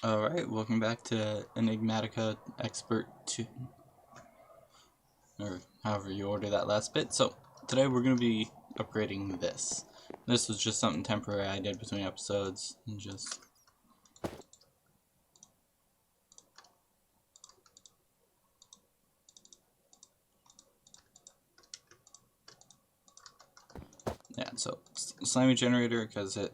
Alright, welcome back to Enigmatica Expert 2, or however you order that last bit. So, today we're going to be upgrading this. This was just something temporary I did between episodes, and just... yeah, so, slimy generator, because it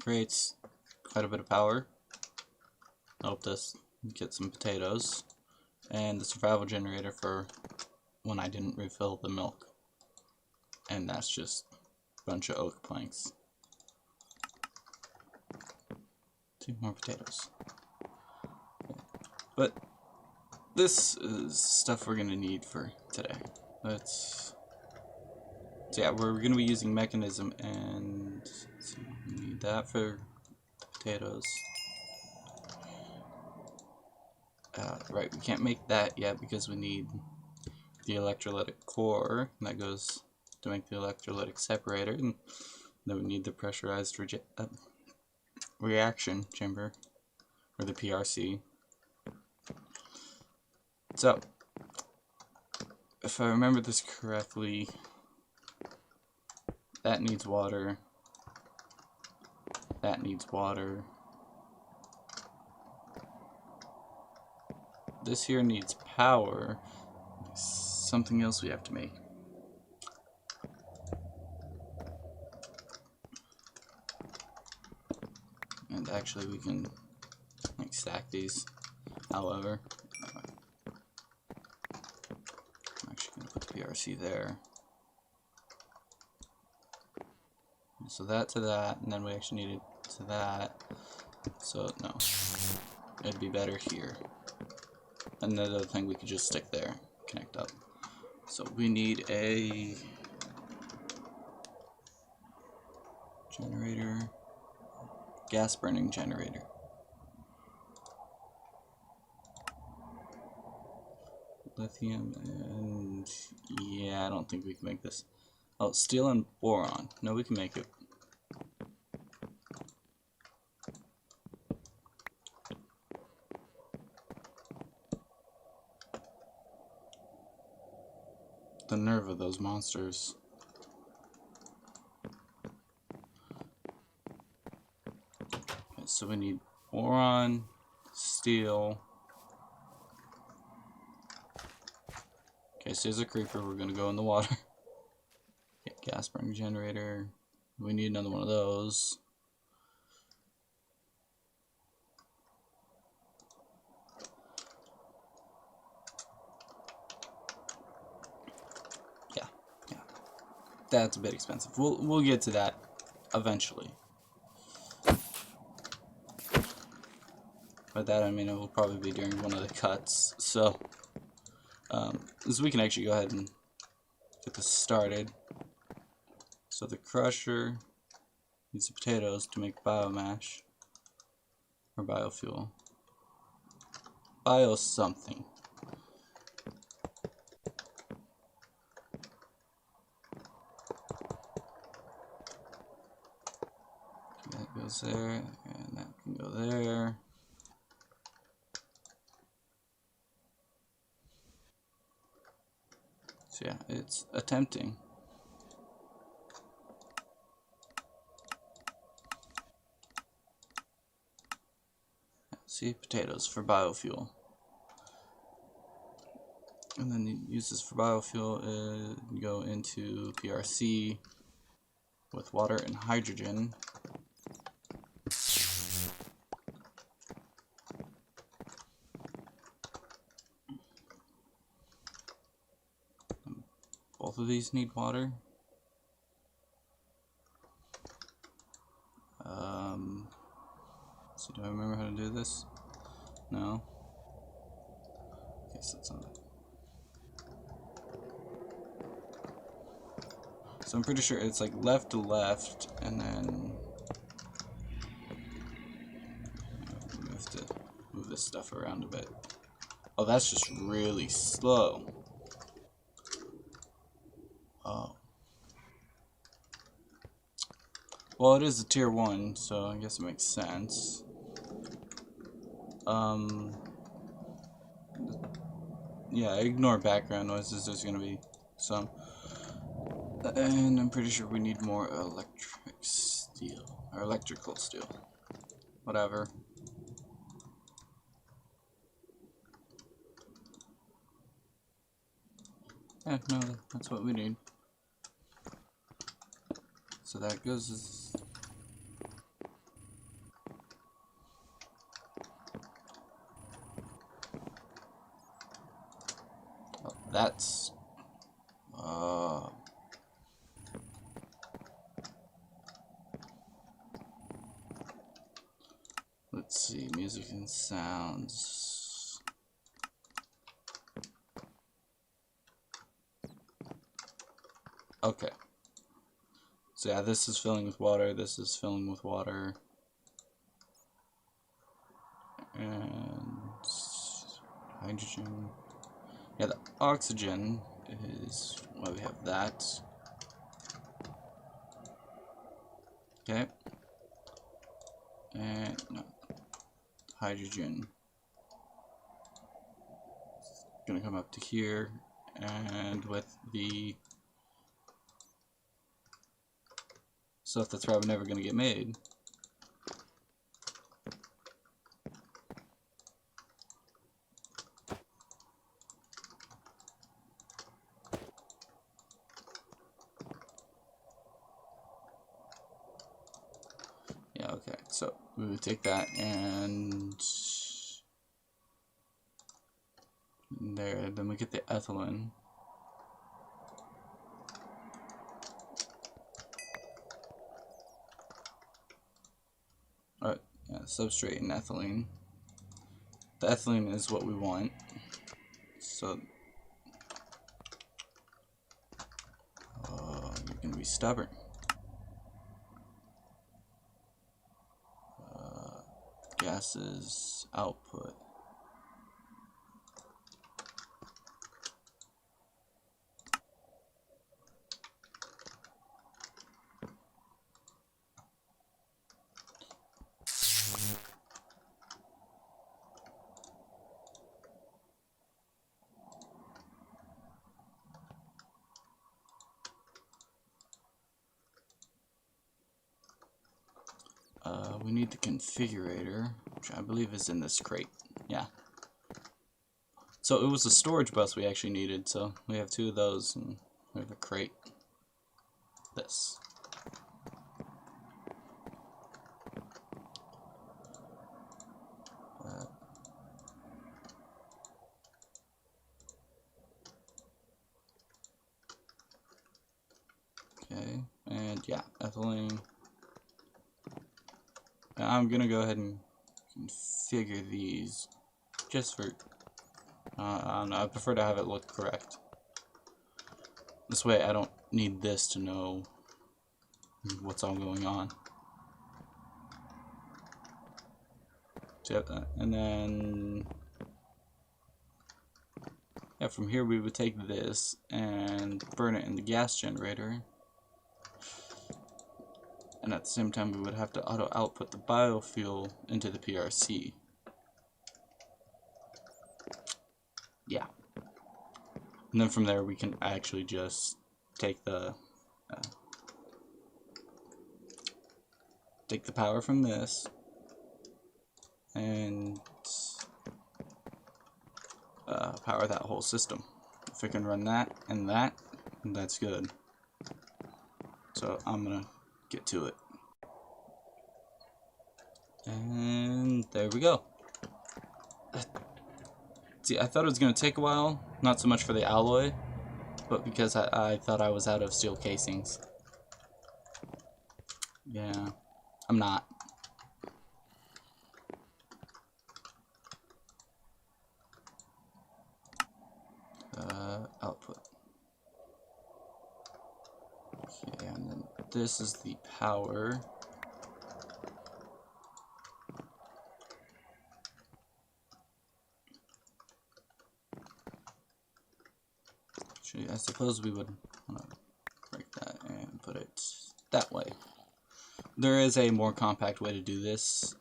creates quite a bit of power. Helped us get some potatoes. And the survival generator for when I didn't refill the milk. And that's just a bunch of oak planks. 2 more potatoes. But this is stuff we're gonna need for today. So yeah, we're gonna be using Mekenism, and so we need that for the potatoes. Right, we can't make that yet because we need the electrolytic core, and that goes to make the electrolytic separator, and then we need the pressurized reaction chamber, or the PRC. So, if I remember this correctly, that needs water, that needs water, this here needs power. Something else we have to make. And actually we can like stack these, however. I'm actually going to put the PRC there. So that to that, and then we actually need it to that. So no, it'd be better here. Another thing we could just stick there, connect up. So we need a generator, gas burning generator. Lithium and yeah, I don't think we can make this. Oh, steel and boron. No, we can make it. The nerve of those monsters. Okay, so we need boron, steel. Okay, so there's a creeper. We're gonna go in the water. Okay, gas burning generator. We need another one of those. Yeah, that's a bit expensive. We'll get to that eventually. By that I mean it will probably be during one of the cuts. So we can actually go ahead and get this started. So the crusher needs the potatoes to make biomash or biofuel. Bio something. That goes there, and that can go there. So yeah, it's attempting. See, potatoes for biofuel. And then you use this for biofuel, go into PRC with water and hydrogen. Both of these need water. So do I remember how to do this? No? Okay, so it's on. So I'm pretty sure it's like left to left, and then we have to move this stuff around a bit. Oh, that's just really slow. Oh. Well, it is a tier 1, so I guess it makes sense. Yeah, ignore background noises, there's gonna be some. And I'm pretty sure we need more electric steel, or electrical steel. Whatever. Yeah, no, that's what we need. So that goes as... Oh, that's... let's see, music and sounds. Okay. So yeah, this is filling with water, this is filling with water. And hydrogen. Yeah, the oxygen is why we have that. Okay. And no, hydrogen. It's gonna come up to here, and with the stuff that's probably never gonna get made. Yeah, okay, so we would take that and there, then we get the ethylene. Alright, yeah, substrate and ethylene. The ethylene is what we want. So, you're gonna be stubborn. Gases output. We need the configurator, which I believe is in this crate. Yeah. So it was a storage bus we actually needed, so we have 2 of those, and we have a crate. This. Okay, and yeah, ethylene. I'm gonna go ahead and configure these just for, I don't know, I prefer to have it look correct. This way I don't need this to know what's all going on. So and then, yeah, from here we would take this and burn it in the gas generator. And at the same time we would have to auto output the biofuel into the PRC. Yeah. And then from there we can actually just take the power from this and power that whole system. If we can run that, that's good. So I'm gonna get to it. And there we go. See, I thought it was gonna take a while, not so much for the alloy, but because I thought I was out of steel casings. Yeah, I'm not. Output. Okay, and then this is the power. Actually, I suppose we would want to break that and put it that way. There is a more compact way to do this.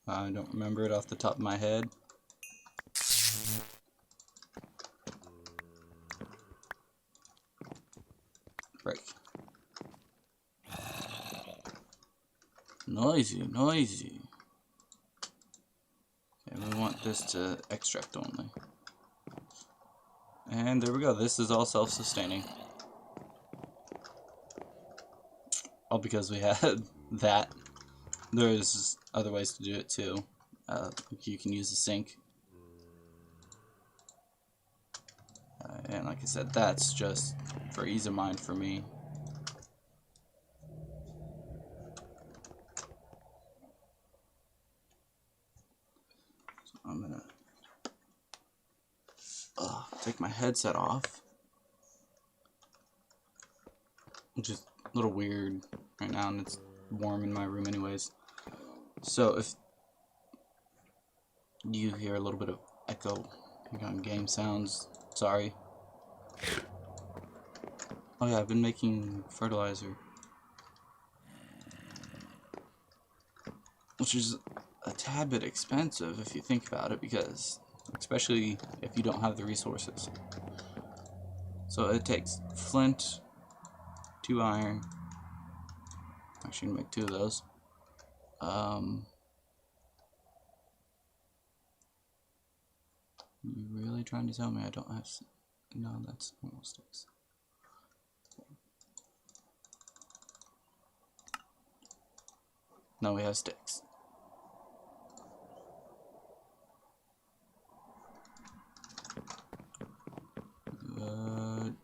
I don't remember it off the top of my head. Break. Noisy, noisy. Okay, we want this to extract only. And there we go. This is all self-sustaining. All because we had that. There's other ways to do it too. You can use a sink. And like I said, that's just for ease of mind for me. So I'm gonna take my headset off, which is a little weird right now, and it's warm in my room anyways. So if you hear a little bit of echo on game sounds, sorry. Oh yeah, I've been making fertilizer, which is a tad bit expensive if you think about it, because especially if you don't have the resources. So it takes flint, 2 iron. Actually, make 2 of those. You really trying to tell me I don't have? No, that's normal sticks. No, we have sticks.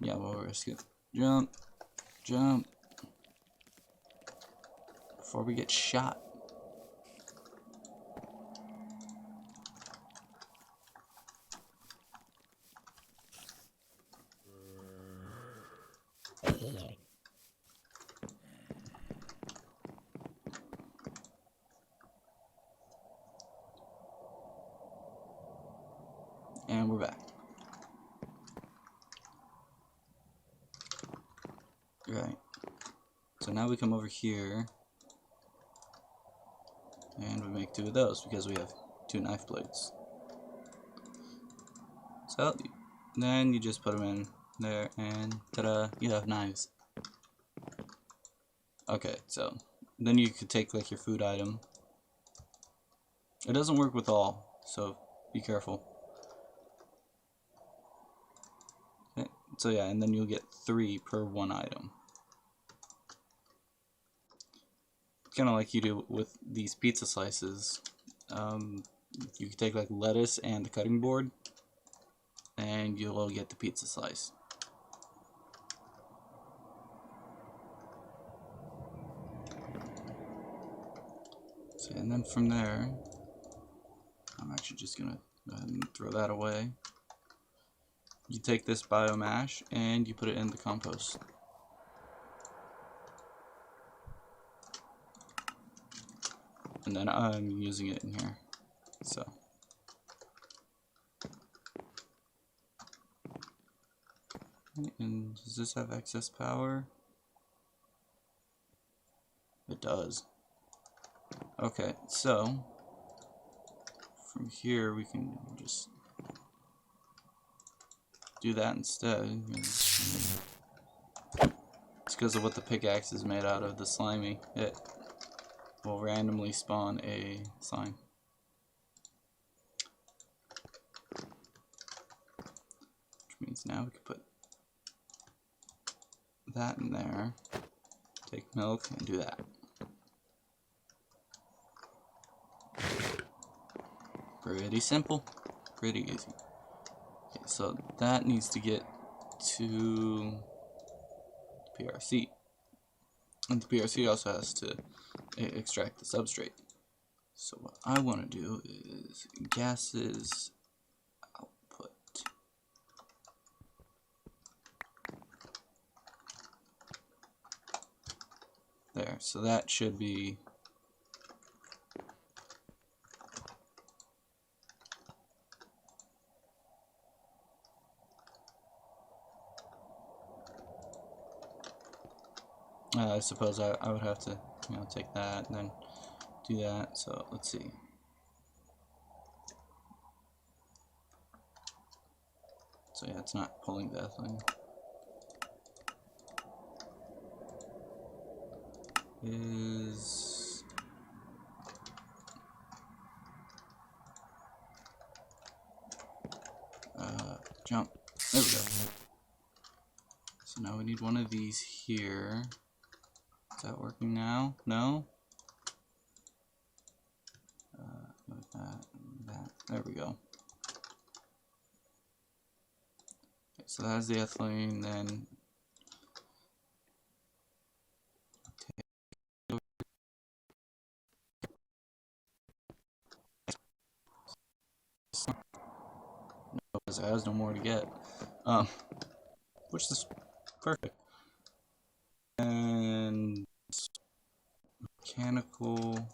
Yeah, we'll risk it. Jump, jump. Before we get shot. And we're back. Right. So now we come over here and we make 2 of those because we have 2 knife blades. So then you just put them in there and ta-da, you have knives. Okay, so then you could take like your food item. It doesn't work with all, so be careful. Okay, so yeah, and then you'll get 3 per 1 item. Kind of like you do with these pizza slices. You can take like lettuce and the cutting board, and you'll get the pizza slice. So, and then from there, I'm actually just gonna go ahead and throw that away. You take this biomash and you put it in the compost. And then I'm using it in here. So and does this have excess power? It does. Okay, so from here we can just do that instead. It's because of what the pickaxe is made out of, the slimy. It will randomly spawn a slime. Which means now we can put that in there, take milk, and do that. Pretty simple, pretty easy. Okay, so that needs to get to the PRC. And the PRC also has to extract the substrate. So what I want to do is gases output. There, so that should be I suppose I would have to I'll take that and then do that. So let's see. So yeah, it's not pulling the ethylene. Is jump. There we go. So now we need one of these here. Is that working now? No? Like that, that. There we go. Okay, so that's the ethylene, then because it has no more to get. Which is perfect. And mechanical.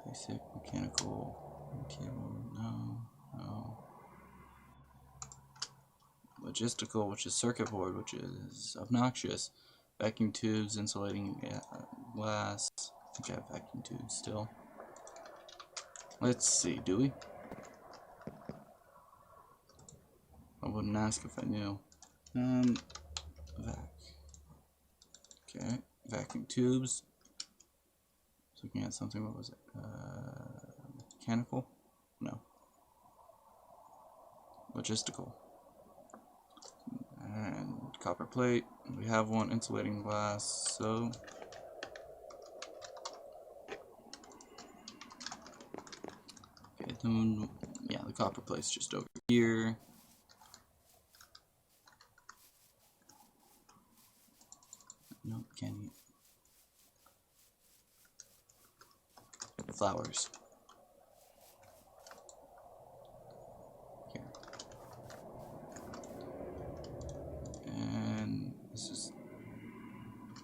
Basic mechanical. No. Logistical, which is circuit board, which is obnoxious. Vacuum tubes, insulating glass. I think I have vacuum tubes still. Let's see, do we? I wouldn't ask if I knew. Okay, vacuum tubes. Looking at something, what was it? Mechanical? No. Logistical. And copper plate. We have one, insulating glass, so okay, then yeah, the copper plate's just over here. Nope, can't eat. Flowers. Here. And this is,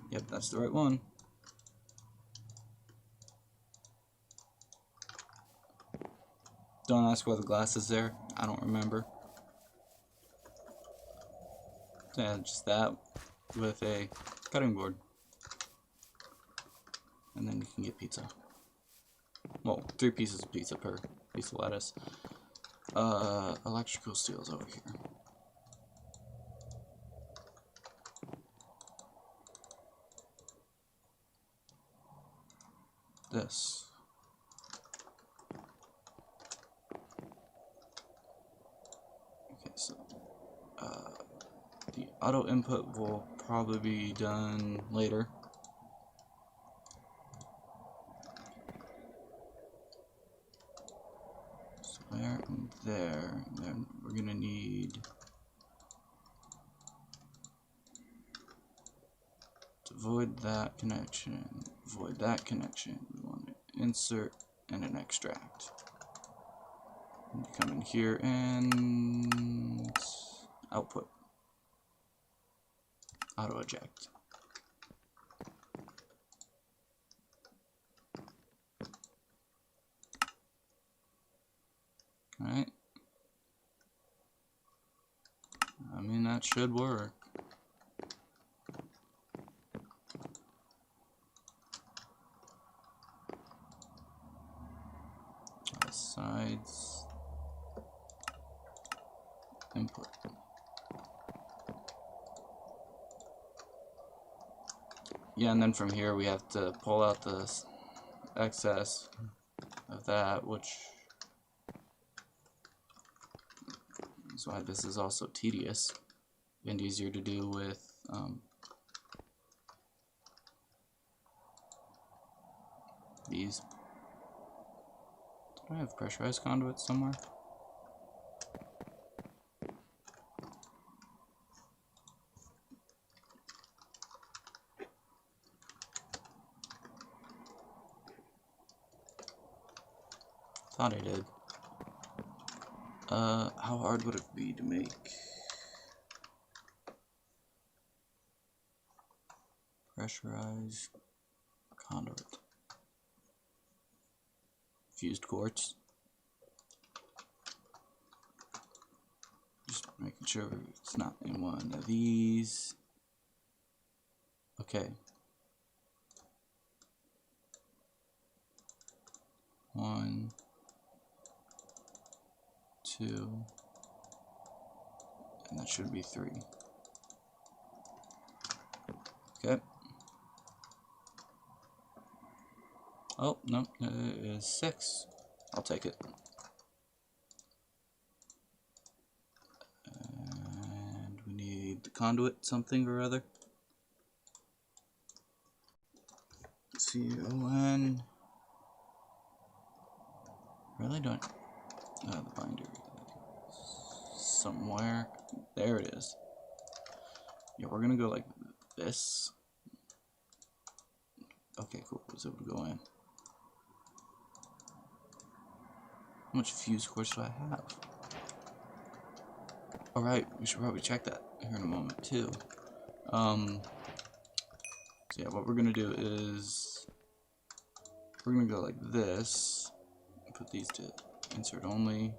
yep, that's the right one. Don't ask why the glass is there. I don't remember. Yeah, just that with a cutting board. And then you can get pizza. Well, 3 pieces of pizza per piece of lettuce. Electrical steel's over here. This. Okay, so the auto input will probably be done later. So there and there, and then we're gonna need to void that connection, void that connection. We want to insert and an extract. And come in here and output. Auto eject. Alright. I mean, that should work. Sides. Input. Yeah, and then from here we have to pull out the excess of that, which is why this is also tedious and easier to do with these. Do I have pressurized conduits somewhere? Thought I did. How hard would it be to make? Pressurized conduit. Fused quartz. Just making sure it's not in one of these. Okay. 1, 2, and that should be 3. Okay. Oh, no, it is 6. I'll take it. And we need the conduit something or other. C-O-N. Really don't... the binder. Somewhere. There it is. Yeah, we're gonna go like this. Okay, cool. So we'll go in. How much fuse cores do I have? Alright, we should probably check that here in a moment too. So yeah, what we're gonna do is we're gonna go like this. Put these to insert only.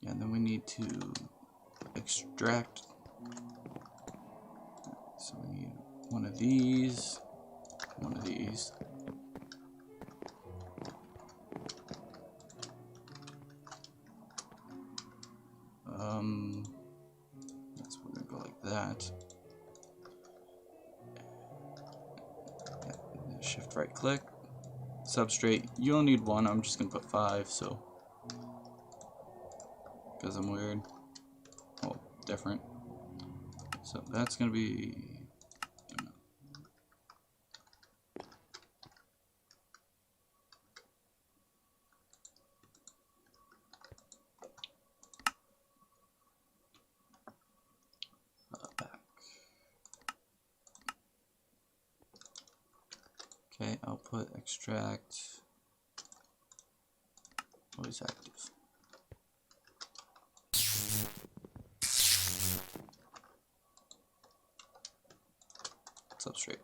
Yeah, and then we need to extract. So we need one of these, one of these. So we're gonna go like that. Yeah, shift right click. Substrate. You only need 1. I'm just gonna put 5. So because I'm weird. Well, different. So that's gonna be. Back. Okay, output extract. Always active. Substrate.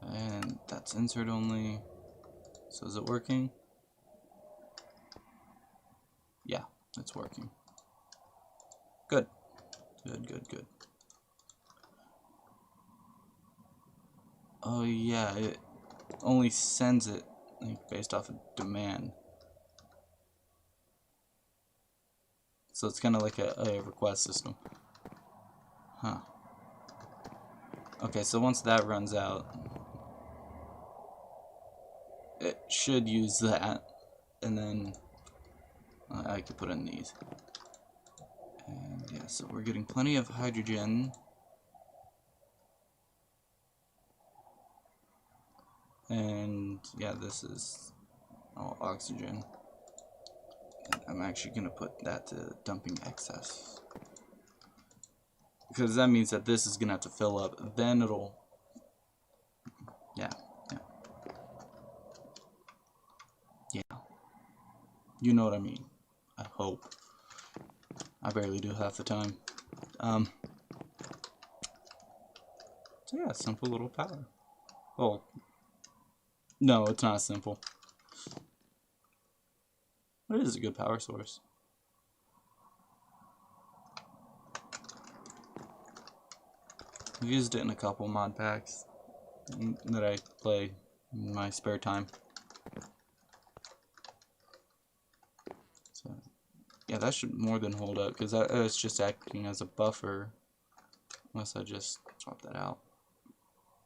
And that's insert only. So is it working? Yeah, it's working. Good. Good. Oh yeah, it only sends it like based off of demand. So it's kind of like a request system. Huh. Okay, so once that runs out, it should use that, and then I could put in these. And yeah, so we're getting plenty of hydrogen. And yeah, this is all oxygen. And I'm actually going to put that to dumping excess. Because that means that this is going to have to fill up. Then it'll... Yeah. You know what I mean. I hope. I barely do half the time. So yeah, simple little power. Oh. No, it's not simple. But it is a good power source. I've used it in a couple mod packs that I play in my spare time. So, yeah, that should more than hold up, because it's just acting as a buffer. Unless I just swap that out.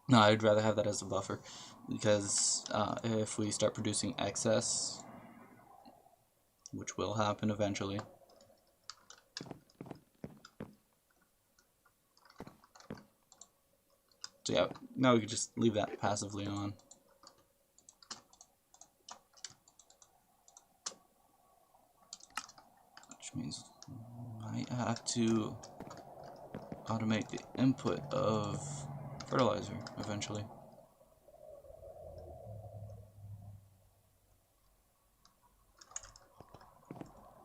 No, I'd rather have that as a buffer, because if we start producing excess, which will happen eventually, so yeah, now we could just leave that passively on. Which means I have to automate the input of fertilizer eventually.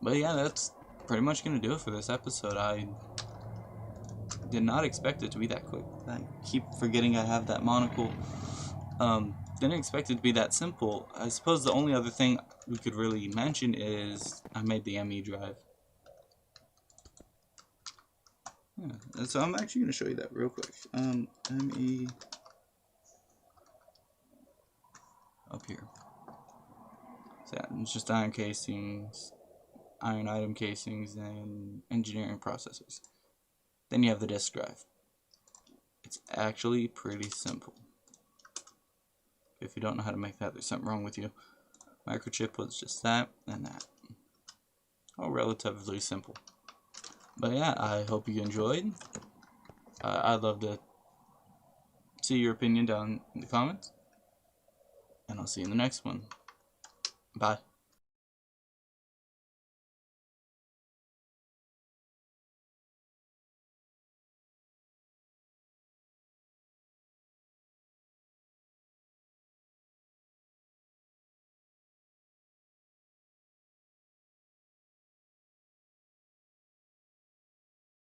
But yeah, that's pretty much going to do it for this episode. I did not expect it to be that quick. I keep forgetting I have that monocle. didn't expect it to be that simple. I suppose the only other thing we could really mention is I made the ME drive. Yeah, so I'm actually going to show you that real quick. ME up here. So yeah, it's just iron casings, iron item casings, and engineering processors. Then you have the disk drive. It's actually pretty simple. If you don't know how to make that, there's something wrong with you. Microchip was just that and that. All relatively simple. But yeah, I hope you enjoyed. I'd love to see your opinion down in the comments. And I'll see you in the next one. Bye.